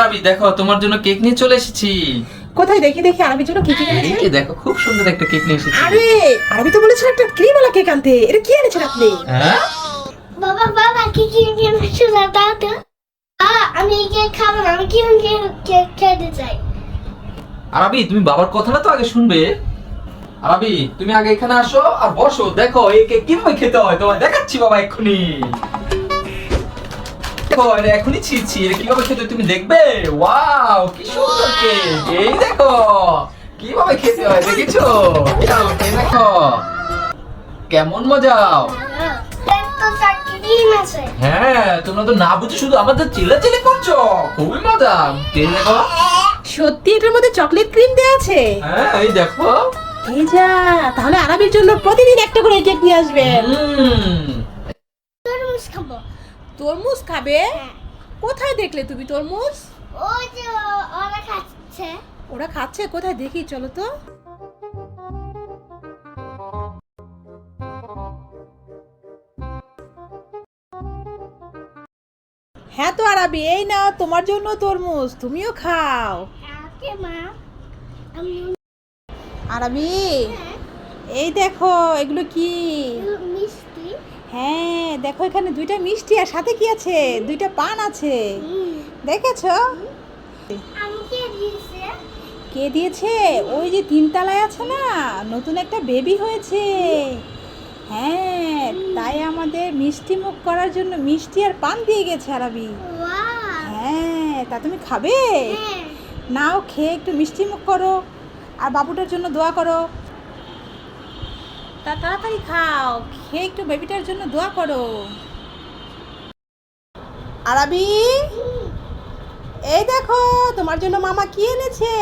আরবি দেখো তোমার জন্য কেক নিয়ে চলে এসেছি। কোথায় দেখি দেখি আরবির জন্য কি কি এনেছে? এই দেখো খুব সুন্দর একটা কেক নিয়ে এসেছি। আরে আরবি তো বলেছিল একটা ক্রিমওয়ালা কেক আনতে, এটা কি এনেছেন আপনি? হ্যাঁ বাবা বাবা কি এনেছো দাও তো। আমি এই কেক খাবো না, আমি কেক খেতে চাই। আরবি তুমি বাবার কথাটা তো আগে শুনবে। আরবি তুমি আগে এখানে আসো আর বসো, দেখো এই কেক কিভাবে খেতে হয় তোমায় দেখাচ্ছি বাবা এক্ষুনি। দেখো এটা এখনই ছিঁড়ছি, এটা কিভাবে খেতে হয় তুমি দেখবে। ওয়াও কি সুন্দর কেক, এই দেখো কিভাবে খেতে হয় দেখেছো। যাও, এই দেখো কেমন মজাও। তো ক্রিম আছে। হ্যাঁ তোমরা তো না বুঝে শুধু আমাদের চিল্লাচিল্লি করছো, খুবই মজা। এই দেখো, সত্যি এটার মধ্যে চকলেট ক্রিম দেওয়া আছে? হ্যাঁ এই দেখো। এই যা, তাহলে আরবির জন্য প্রতিদিন একটা করে কেক নিয়ে আসবেন। তরমুজ খাবো। তরমুজ খাবে? হ্যাঁ। কোথায় দেখলে তুমি তরমুজ? ওই যে ওরা খাচ্ছে। ওরা খাচ্ছে কোথায় দেখি, চলো তো। হ্যাঁ তো আরবি, এই নাও তোমার জন্য তরমুজ, তুমিও খাও। ওকে মা। আমি আরবি এই দেখো এগুলো কি? মিষ্টি। হ্যাঁ দেখো এখানে দুইটা মিষ্টি আর সাথে কি আছে, দুইটা পান আছে, দেখেছো? আমাকে দিয়েছে। কে দিয়েছে? ওই যে তিনতলায় আছে না, নতুন একটা বেবি হয়েছে। হ্যাঁ তাই আমাদের মিষ্টি মুখ করার জন্য মিষ্টি আর পান দিয়ে গেছে আরবি। ওয়াও। হ্যাঁ তা তুমি খাবে? হ্যাঁ। নাও খেয়ে একটু মিষ্টি মুখ করো আর বাবুটার জন্য দোয়া করো। তা তাড়াতাড়ি খাও, খেয়ে একটু বেবিটার জন্য দোয়া করো। আরবি এই দেখো তোমার জন্য মামা কি এনেছে।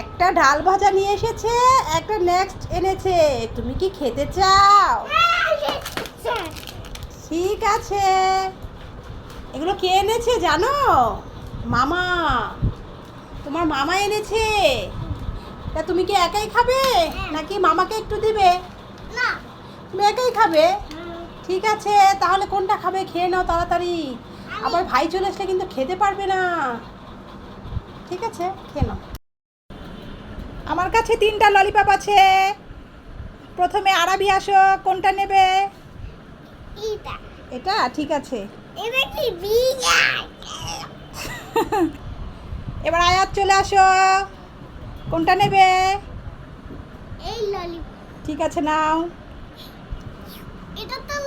একটা ডাল ভাজা নিয়ে এসেছে, একটা নেক্সট এনেছে, তুমি কি খেতে চাও? ঠিক আছে। এগুলো কে এনেছে জানো? মামা, তোমার মামা এনেছে। তা তুমি কি একাই খাবে নাকি মামাকে একটু দিবে? না। তুমি একাই খাবে? ঠিক আছে, তাহলে কোনটা খাবে খেয়ে নাও তাড়াতাড়ি, আবার ভাই চলে আসলে কিন্তু খেতে পারবে না। ঠিক আছে খেয়ে নাও। আমার কাছে 3টা ললিপপ আছে, প্রথমে আরবি আসো, কোনটা নেবে? এটা। এটা ঠিক আছে। এটা কি বিয়ার? এবার আয়াত চলে আসো, কোনটা নেবে? এই ললিপপ। ঠিক আছে নাও। এটা তো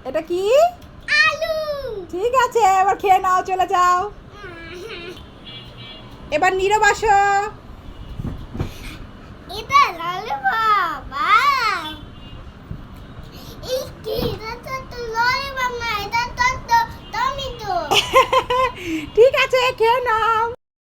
এটা কি? আলু। ঠিক আছে এবার খেয়ে নাও, চলে যাও। এবার নীরব আসো। এটা ললিপপ। এই কি? এটা তো ললিপপ না, এটা তো টমেটো। ঠিক আছে খেয়ে নাও।